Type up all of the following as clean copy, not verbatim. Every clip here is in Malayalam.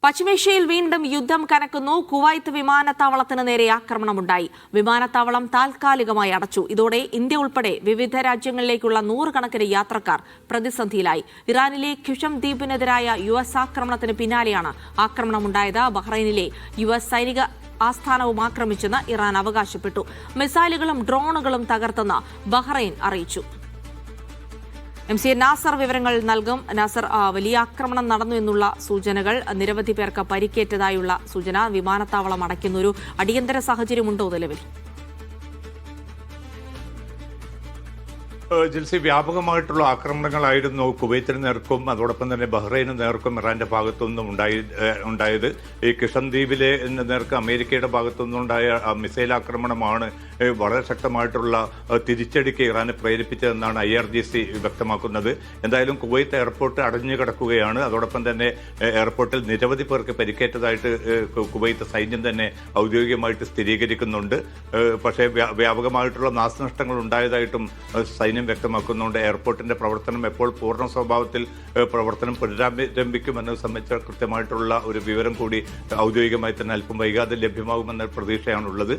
പശ്ചിമേഷ്യയിൽ വീണ്ടും യുദ്ധം കനക്കുന്നു. കുവൈത്ത് വിമാനത്താവളത്തിന് നേരെ ആക്രമണമുണ്ടായി. വിമാനത്താവളം താൽക്കാലികമായി അടച്ചു. ഇതോടെ ഇന്ത്യ ഉൾപ്പെടെ വിവിധ രാജ്യങ്ങളിലേക്കുള്ള നൂറുകണക്കിന് യാത്രക്കാർ പ്രതിസന്ധിയിലായി. ഇറാനിലെ ഖുഷം ദ്വീപിനെതിരായ US ആക്രമണത്തിന് പിന്നാലെയാണ് ആക്രമണമുണ്ടായത്. ബഹ്റൈനിലെ US സൈനിക ആസ്ഥാനവും ആക്രമിച്ചെന്ന് ഇറാൻ അവകാശപ്പെട്ടു. മിസൈലുകളും ഡ്രോണുകളും തകർത്തെന്ന് ബഹ്റൈൻ അറിയിച്ചു. MC നാസർ വിവരങ്ങൾ നൽകും. നാസർ, വലിയ ആക്രമണം നടന്നു എന്നുള്ള സൂചനകൾ, നിരവധി പേർക്ക് പരിക്കേറ്റതായുള്ള സൂചന, വിമാനത്താവളം അടയ്ക്കുന്ന ഒരു അടിയന്തര സാഹചര്യമുണ്ടോ നിലവിൽ? ജിൽസി, വ്യാപകമായിട്ടുള്ള ആക്രമണങ്ങളായിരുന്നു കുവൈത്തിന് നേർക്കും അതോടൊപ്പം തന്നെ ബഹ്റൈന് നേർക്കും ഇറാന്റെ ഭാഗത്തുനിന്നും ഉണ്ടായത്. ഈ കിഷൻ ദ്വീപിലെ നേർക്ക് അമേരിക്കയുടെ ഭാഗത്തുനിന്നുണ്ടായ മിസൈൽ ആക്രമണമാണ് വളരെ ശക്തമായിട്ടുള്ള തിരിച്ചടിക്ക് ഇറാനെ പ്രേരിപ്പിച്ചതെന്നാണ് IRGC വ്യക്തമാക്കുന്നത്. എന്തായാലും കുവൈത്ത് എയർപോർട്ട് അടഞ്ഞു കിടക്കുകയാണ്. അതോടൊപ്പം തന്നെ എയർപോർട്ടിൽ നിരവധി പേർക്ക് പരിക്കേറ്റതായിട്ട് കുവൈത്ത് സൈന്യം തന്നെ ഔദ്യോഗികമായിട്ട് സ്ഥിരീകരിക്കുന്നുണ്ട്. പക്ഷേ വ്യാപകമായിട്ടുള്ള നാശനഷ്ടങ്ങൾ ഉണ്ടായതായിട്ടും സൈന്യം വ്യക്തമാക്കുന്നുണ്ട്. എയർപോർട്ടിന്റെ പ്രവർത്തനം എപ്പോൾ പൂർണ്ണ സ്വഭാവത്തിൽ പ്രവർത്തനം പുനരാരംഭിക്കുമെന്നത് സംബന്ധിച്ച കൃത്യമായിട്ടുള്ള ഒരു വിവരം കൂടി ഔദ്യോഗികമായി തന്നെ അല്പം വൈകാതെ ലഭ്യമാകുമെന്ന പ്രതീക്ഷയാണുള്ളത്.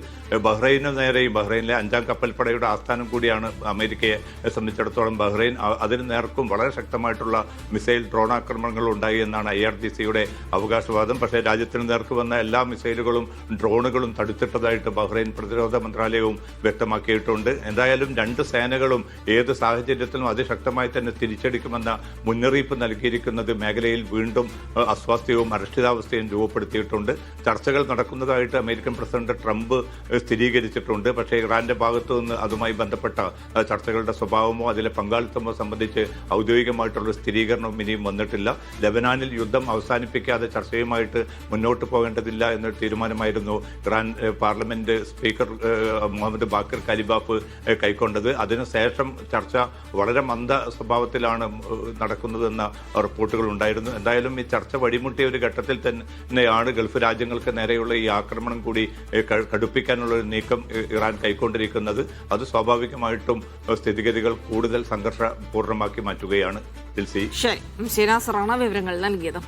ബഹ്റൈന് നേരെയും ബഹ്റൈനിലെ 5ാം കപ്പൽപ്പടയുടെ ആസ്ഥാനം കൂടിയാണ് അമേരിക്കയെ സംബന്ധിച്ചിടത്തോളം. ബഹ്റൈൻ അതിന് നേർക്കും വളരെ ശക്തമായിട്ടുള്ള മിസൈൽ ഡ്രോൺ ആക്രമണങ്ങൾ ഉണ്ടായി എന്നാണ് IRGCയുടെ അവകാശവാദം. പക്ഷേ രാജ്യത്തിന് നേർക്ക് വന്ന എല്ലാ മിസൈലുകളും ഡ്രോണുകളും തടുത്തിട്ടതായിട്ട് ബഹ്റൈൻ പ്രതിരോധ മന്ത്രാലയവും വ്യക്തമാക്കിയിട്ടുണ്ട്. എന്തായാലും രണ്ട് സേനകളും ഏത് സാഹചര്യത്തിലും അതിശക്തമായി തന്നെ തിരിച്ചടിക്കുമെന്ന മുന്നറിയിപ്പ് നൽകിയിരിക്കുന്നത് മേഖലയിൽ വീണ്ടും അസ്വാസ്ഥ്യവും അരക്ഷിതാവസ്ഥയും രൂപപ്പെടുത്തിയിട്ടുണ്ട്. ചർച്ചകൾ നടക്കുന്നതായിട്ട് അമേരിക്കൻ പ്രസിഡന്റ് ട്രംപ് സ്ഥിരീകരിച്ചിട്ടുണ്ട്. പക്ഷേ ഇറാന്റെ ഭാഗത്തു നിന്ന് അതുമായി ബന്ധപ്പെട്ട ചർച്ചകളുടെ സ്വഭാവമോ അതിലെ പങ്കാളിത്തമോ സംബന്ധിച്ച് ഔദ്യോഗികമായിട്ടുള്ള സ്ഥിരീകരണവും ഇനിയും വന്നിട്ടില്ല. ലെബനാനിൽ യുദ്ധം അവസാനിപ്പിക്കാതെ ചർച്ചയുമായിട്ട് മുന്നോട്ട് പോകേണ്ടതില്ല എന്നൊരു തീരുമാനമായിരുന്നു Iran parliament speaker Mohammad Baqir Ghalibaf കൈക്കൊണ്ടത്. അതിനുശേഷം ചർച്ച വളരെ മന്ദ സ്വഭാവത്തിലാണ് നടക്കുന്നതെന്ന റിപ്പോർട്ടുകൾ ഉണ്ടായിരുന്നു. എന്തായാലും ഈ ചർച്ച വഴിമുട്ടിയ ഒരു ഘട്ടത്തിൽ തന്നെയാണ് ഗൾഫ് രാജ്യങ്ങൾക്ക് നേരെയുള്ള ഈ ആക്രമണം കൂടി കടുപ്പിക്കാനുള്ള ഒരു നീക്കം ഇറാൻ കൈക്കൊണ്ടിരിക്കുന്നത്. അത് സ്വാഭാവികമായിട്ടും സ്ഥിതിഗതികൾ കൂടുതൽ സംഘർഷപൂർണ്ണമാക്കി മാറ്റുകയാണ്. ശരി, വിവരങ്ങൾ നൽകിയത്.